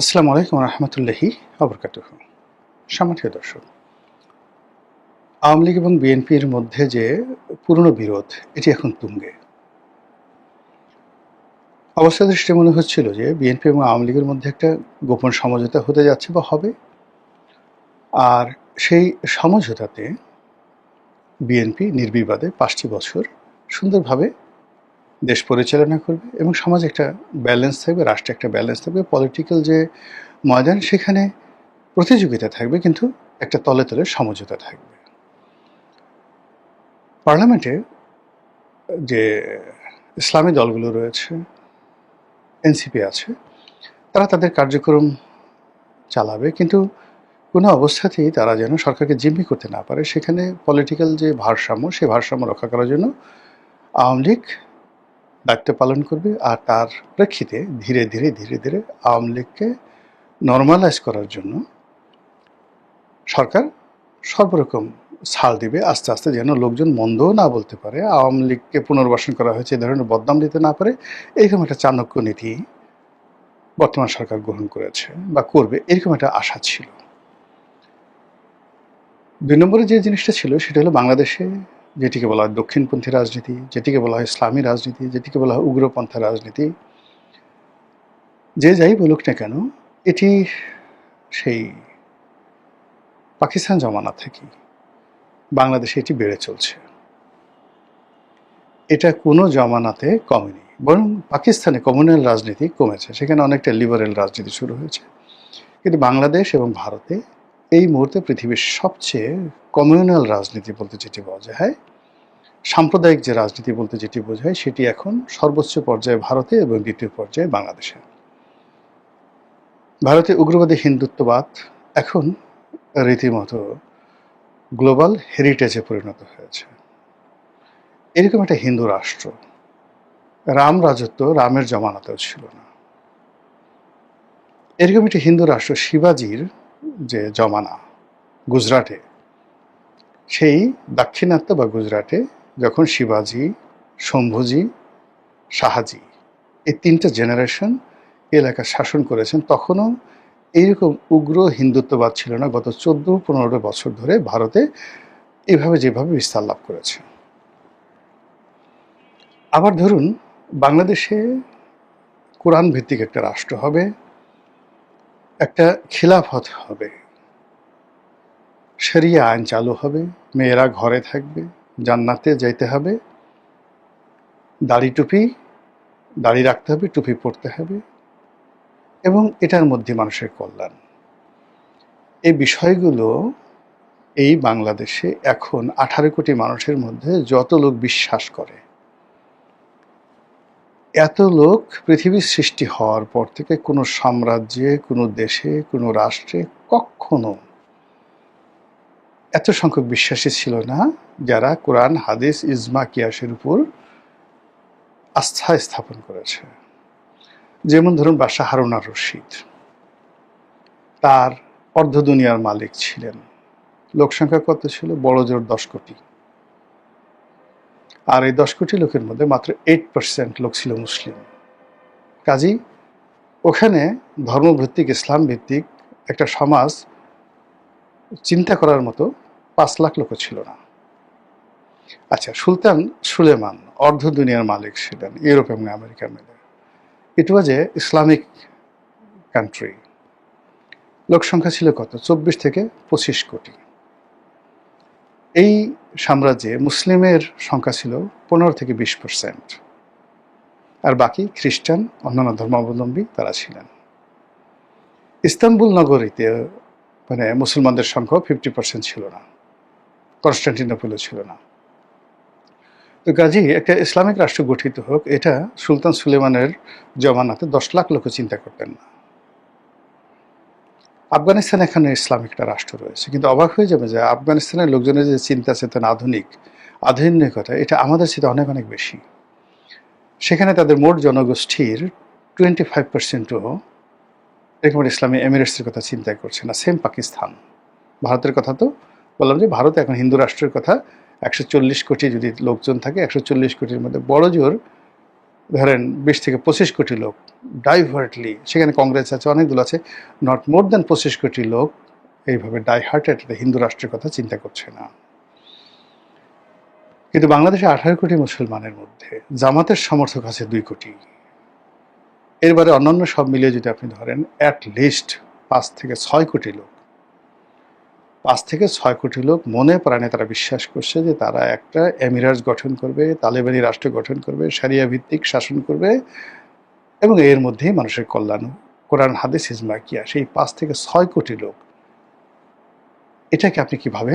আসসালামু আলাইকুম রহমতুল্লাহি আবরকাতুহ। সম্মানিত দর্শক, আওয়ামী লীগ এবং বিএনপির মধ্যে যে পুরনো বিরোধ, এটি এখন তুঙ্গে। অবস্থা দৃষ্টি মনে হচ্ছিল যে বিএনপি এবং আওয়ামী লীগের মধ্যে একটা গোপন সমঝোতা হতে যাচ্ছে বা হবে। আর সেই সমঝোতাতে বিএনপি নির্বিবাদে ৫টি বছর সুন্দরভাবে দেশ পরিচালনা করবে এবং সমাজে একটা ব্যালেন্স থাকবে, রাষ্ট্রে একটা ব্যালেন্স থাকবে, পলিটিক্যাল যে ময়দান সেখানে প্রতিযোগিতা থাকবে, কিন্তু একটা তলে তলে সমঝোতা থাকবে। পার্লামেন্টে যে ইসলামী দলগুলো রয়েছে, এনসিপি আছে, তারা তাদের কার্যক্রম চালাবে, কিন্তু কোনো অবস্থাতেই তারা যেন সরকারকে জিম্মি করতে না পারে। সেখানে পলিটিক্যাল যে ভারসাম্য, সেই ভারসাম্য রক্ষা করার জন্য আওয়ামী লীগ দায়িত্ব পালন করবে। আর তার প্রেক্ষিতে ধীরে ধীরে ধীরে ধীরে আওয়ামী লীগকে নর্মালাইজ করার জন্য সরকার সর্বরকম ছাড় দিবে আস্তে আস্তে, যেন লোকজন মন্দও না বলতে পারে, আওয়ামী লীগকে পুনর্বাসন করা হয়েছে এ ধরনের বদনাম দিতে না পারে। এরকম একটা চাণক্য নীতি বর্তমান সরকার গ্রহণ করেছে বা করবে, এরকম একটা আশা ছিল। ২ নম্বরে যে জিনিসটা ছিল সেটা হলো বাংলাদেশে যেটিকে বলা হয় দক্ষিণপন্থী রাজনীতি, যেটিকে বলা হয় ইসলামী রাজনীতি, যেটিকে বলা হয় উগ্রপন্থা রাজনীতি, যে যাই বলুক না কেন, এটি সেই পাকিস্তান জমানা থেকে বাংলাদেশে এটি বেড়ে চলছে। এটা কোনো জমানাতে কমেনি, বরং পাকিস্তানে কমিউনাল রাজনীতি কমেছে, সেখানে অনেকটা লিবারেল রাজনীতি শুরু হয়েছে। কিন্তু বাংলাদেশ এবং ভারতে এই মুহূর্তে পৃথিবীর সবচেয়ে কমিউনাল রাজনীতি বলতে যেটি বোঝায়, সাম্প্রদায়িক যে রাজনীতি বলতে যেটি বোঝায়, সেটি এখন সর্বোচ্চ পর্যায়ে ভারতে এবং দ্বিতীয় পর্যায়ে বাংলাদেশে। ভারতে উগ্রবাদী হিন্দুত্ববাদ এখন রীতিমতো গ্লোবাল হেরিটেজে পরিণত হয়েছে। এরকম একটা হিন্দু রাষ্ট্র, রাম রাজত্ব রামের জমানাতেও ছিল না। এরকম একটি হিন্দু রাষ্ট্র শিবাজির যে জমানা গুজরাটে, সেই দাক্ষিণাত্য বা গুজরাটে যখন শিবাজি, শম্ভুজি, শাহাজি এই ৩টে জেনারেশন এলাকা শাসন করেছেন, তখনও এইরকম উগ্র হিন্দুত্ববাদ ছিল না গত ১৪-১৫ বছর ধরে ভারতে এভাবে যেভাবে বিস্তার লাভ করেছে। আবার ধরুন, বাংলাদেশে কোরআন ভিত্তিক একটা রাষ্ট্র হবে, একটা খিলাফত হবে, শরিয়া আইন চালু হবে, মেয়েরা ঘরে থাকবে, জান্নাতে যাইতে হবে, দাড়ি রাখতে হবে, টুপি পরতে হবে, এবং এটার মধ্যে মানুষের কল্যাণ। এই বিষয়গুলো এই বাংলাদেশে এখন 18 কোটি মানুষের মধ্যে যত লোক বিশ্বাস করে, এত লোক পৃথিবীর সৃষ্টি হওয়ার পর থেকে কোনো সাম্রাজ্যে, কোনো দেশে, কোনো রাষ্ট্রে কখনো এত সংখ্যক বিশ্বাসী ছিল না যারা কোরআন, হাদিস, ইজমা, কিয়াসের উপর আস্থা স্থাপন করেছে। যেমন ধরুন বাদশাহ হারুন আর রশিদ, তার অর্ধ দুনিয়ার মালিক ছিলেন। লোক সংখ্যা কত ছিল? বড় জোর 10 কোটি। আর এই 10 কোটি লোকের মধ্যে মাত্র 8% লোক ছিল মুসলিম। কাজেই ওখানে ধর্মভিত্তিক, ইসলাম ভিত্তিক একটা সমাজ চিন্তা করার মতো 5 লাখ লোকও ছিল না। আচ্ছা, সুলতান সুলেমান অর্ধ দুনিয়ার মালিক ছিলেন, ইউরোপ এবং আমেরিকা মিলে। ইট ওয়াজ এ ইসলামিক কান্ট্রি। লোক সংখ্যা ছিল কত? 24 থেকে 25 কোটি। এই সাম্রাজ্যে মুসলিমের সংখ্যা ছিল 15 থেকে 20%, আর বাকি খ্রিস্টান, অন্যান্য ধর্মাবলম্বী তারা ছিলেন। ইস্তাম্বুল নগরীতে মানে মুসলমানদের সংখ্যা 50% ছিল না, কনস্টান্টিনোপলও ছিল না। তো কাজেই একটা ইসলামিক রাষ্ট্র গঠিত হোক, এটা সুলতান সুলেমানের জমানাতে 10 লাখ লোক চিন্তা করতেন না। আফগানিস্তান এখানে ইসলামিক একটা রাষ্ট্র রয়েছে, কিন্তু অবাক হয়ে যাবে যে আফগানিস্তানের লোকজনের যে চিন্তা চেতনা, আধুনিকতা, এটা আমাদের সাথে অনেক অনেক বেশি। সেখানে তাদের মোট জনগোষ্ঠীর 25%ও এরকম ইসলামী এমিরেটসের কথা চিন্তা করছে না। সেম পাকিস্তান। ভারতের কথা তো বললাম যে ভারত এখন হিন্দু রাষ্ট্রের কথা, 140 কোটি যদি লোকজন থাকে, 140 কোটির মধ্যে বড় জোর ধরেন 20 থেকে 25 কোটি লোক ডাইভার্টলি, সেখানে কংগ্রেস আছে, অনেকগুলো আছে, নট মোর দ্যান 25 কোটি লোক এইভাবে ডাইহার্টেডলি হিন্দু রাষ্ট্রের কথা চিন্তা করছে না। কিন্তু বাংলাদেশে 18 কোটি মুসলমানের মধ্যে জামাতের সমর্থক আছে 2 কোটি। এরবারে অন্যান্য সব মিলিয়ে যদি আপনি ধরেন অ্যাট লিস্ট 5 থেকে 6 কোটি লোক, 5 থেকে 6 কোটি লোক মনে প্রাণে তারা বিশ্বাস করছে যে তারা একটা এমিরাজ গঠন করবে, তালেবানি রাষ্ট্র গঠন করবে, শরিয়া ভিত্তিক শাসন করবে, এবং এর মধ্যেই মানুষের কল্যাণ, কোরআন হাদিস ইজমা কিয়া, সেই 5 থেকে 6 কোটি লোক, এটাকে আপনি কিভাবে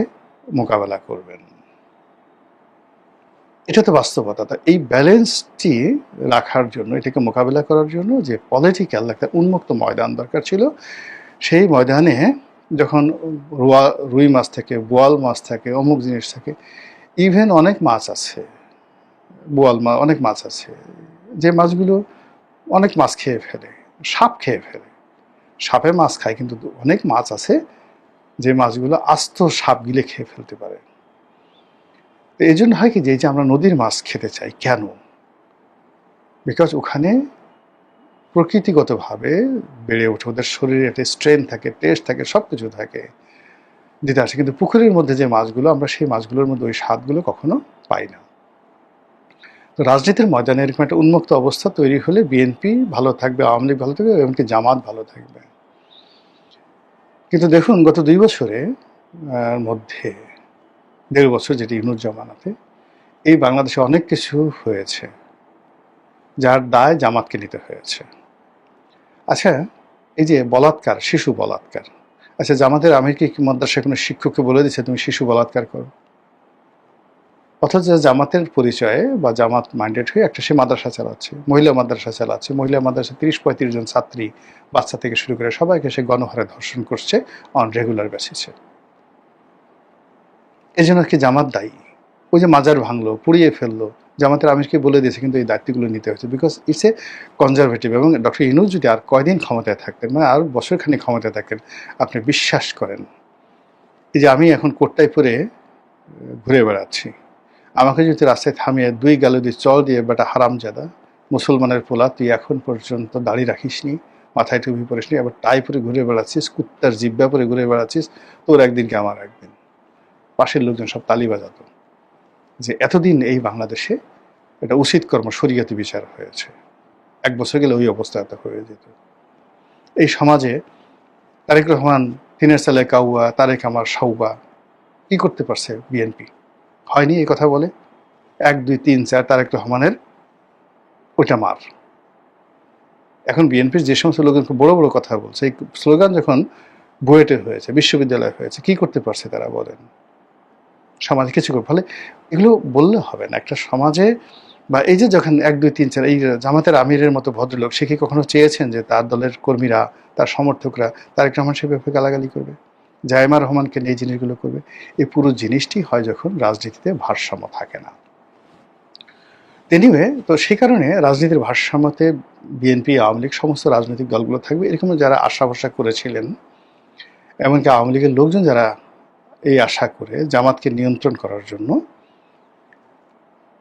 মোকাবেলা করবেন? এটা তো বাস্তবতা। এই ব্যালেন্সটি রাখার জন্য, এটাকে মোকাবেলা করার জন্য যে পলিটিক্যাল একটা উন্মুক্ত ময়দান দরকার ছিল, সেই ময়দানে যখন রুই মাছ থাকে, বোয়াল মাছ থাকে, অমুক জিনিস থাকে, ইভেন অনেক মাছ আছে, বোয়াল মাছ, অনেক মাছ আছে যে মাছগুলো অনেক মাছ খেয়ে ফেলে, সাপ খেয়ে ফেলে। সাপে মাছ খায়, কিন্তু অনেক মাছ আছে যে মাছগুলো আস্ত সাপ গিলে খেয়ে ফেলতে পারে। তো এই জন্য হয় কি, যে আমরা নদীর মাছ খেতে চাই কেন? বিকজ ওখানে প্রকৃতিগতভাবে বেড়ে ওঠে, ওদের শরীরে একটা স্ট্রেংথ থাকে, টেস্ট থাকে, সব কিছু থাকে, দিতে আসে। কিন্তু পুকুরের মধ্যে যে মাছগুলো, আমরা সেই মাছগুলোর মধ্যে ওই স্বাদগুলো কখনো পাই না। তো রাজনীতির ময়দানে এরকম একটা উন্মুক্ত অবস্থা তৈরি হলে বিএনপি ভালো থাকবে, আওয়ামী লীগ ভালো থাকবে, এমনকি জামাত ভালো থাকবে। কিন্তু দেখুন, গত 2 বছরে মধ্যে 1.5 বছর, যেটি ইউনূস জামানাতে, এই বাংলাদেশে অনেক কিছু হয়েছে যার দায় জামাতকে নিতে হয়েছে। আচ্ছা, এই যে বলাৎকার, শিশু বলাৎকার, আচ্ছা, জামাতের আমির কি মাদ্রাসায় কোনো শিক্ষককে বলে দিচ্ছে তুমি শিশু বলাৎকার করো? অথচ জামাতের পরিচয়ে বা জামাত মাইন্ডেড হয়ে একটা সে মাদ্রাসা চালাচ্ছে, মহিলা মাদ্রাসা চালাচ্ছে, মহিলা মাদ্রাসা 30-35 জন ছাত্রী, বাচ্চা থেকে শুরু করে সবাইকে সে গণহারে ধর্ষণ করছে অন রেগুলার বেসিসে। এই জন্য কি জামাত দায়ী? ওই যে মাজার ভাঙলো, পুড়িয়ে ফেললো, জামাতের আমিরকে বলে দিয়েছে, কিন্তু এই দায়িত্বগুলো নিতে হয়েছে বিকজ ইটস এ কনজারভেটিভ। এবং ডক্টর ইউনূস যদি আর কয়দিন ক্ষমতায় থাকতেন, মানে আর বছরখানি ক্ষমতায় থাকতেন, আপনি বিশ্বাস করেন, এই যে আমি এখন কোটটাই পরে ঘুরে বেড়াচ্ছি, আমাকে যদি রাস্তায় থামিয়ে 2 গালুদি চল দিয়ে, বেটা হারামজাদা মুসলমানের পোলা, তুই এখন পর্যন্ত দাড়ি রাখিসনি, মাথায় টুপি পরিসনি, আবার টাই পরে ঘুরে বেড়াচ্ছিস, কুত্তার জিব্বা পরে ঘুরে বেড়াচ্ছিস, তোর একদিন কি আমার একদিন। পাশের লোকজন সব তালি বাজাতো যে এতদিন এই বাংলাদেশে এটা উচিত কর্ম, শরীয়তি বিচার হয়েছে, 1 বছর গেলে ওই অবস্থা এত হয়ে যেত। এই সমাজে তারেক রহমান, তিনের সালে কাউয়া, তারেক আমার সাউবা, কি করতে পারছে বিএনপি? হয়নি এই কথা বলে 1, 2, 3, 4 তারেক রহমানের ওইটা মার। এখন বিএনপির যে সমস্ত লোকজন বড় বড় কথা বলছে, এই স্লোগান যখন বুয়েটে হয়েছে, বিশ্ববিদ্যালয় হয়েছে, কি করতে পারছে তারা বলেন? সমাজে কিছু করে। ফলে এগুলো বললে হবে না একটা সমাজে। বা এই যে যখন 1, 2, 3, 4 এই জামাতের আমিরের মতো ভদ্রলোক, সে কি কখনো চেয়েছেন যে তার দলের কর্মীরা, তার সমর্থকরা তারেক রহমান সাহেবের ব্যাপারে গালাগালি করবে, জায়েমা রহমানকে নিয়ে এই জিনিসগুলো করবে? এই পুরো জিনিসটি হয় যখন রাজনীতিতে ভারসাম্য থাকে না। এনিওয়ে, তো সেই কারণে রাজনীতির ভারসাম্যতে বিএনপি, আওয়ামী লীগ, সমস্ত রাজনৈতিক দলগুলো থাকবে, এরকম যারা আশা ভরসা করেছিলেন, এমনকি আওয়ামী লীগের লোকজন যারা এই আশা করে জামাতকে নিয়ন্ত্রণ করার জন্য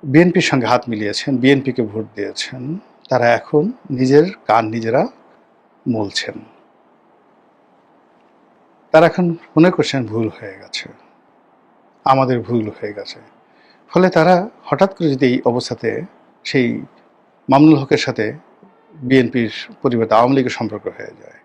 বিএনপির সঙ্গে হাত মিলিয়েছেন, বিএনপিকে ভোট দিয়েছেন, তারা এখন নিজের কান নিজেরা মলছেন। তারা এখন মনে করছেন ভুল হয়ে গেছে, আমাদের ভুল হয়ে গেছে। ফলে তারা হঠাৎ করে যদি এই অবস্থাতে সেই মামুনুল হকের সাথে বিএনপির পরিবর্তে আওয়ামী লীগের সম্পর্ক হয়ে যায়,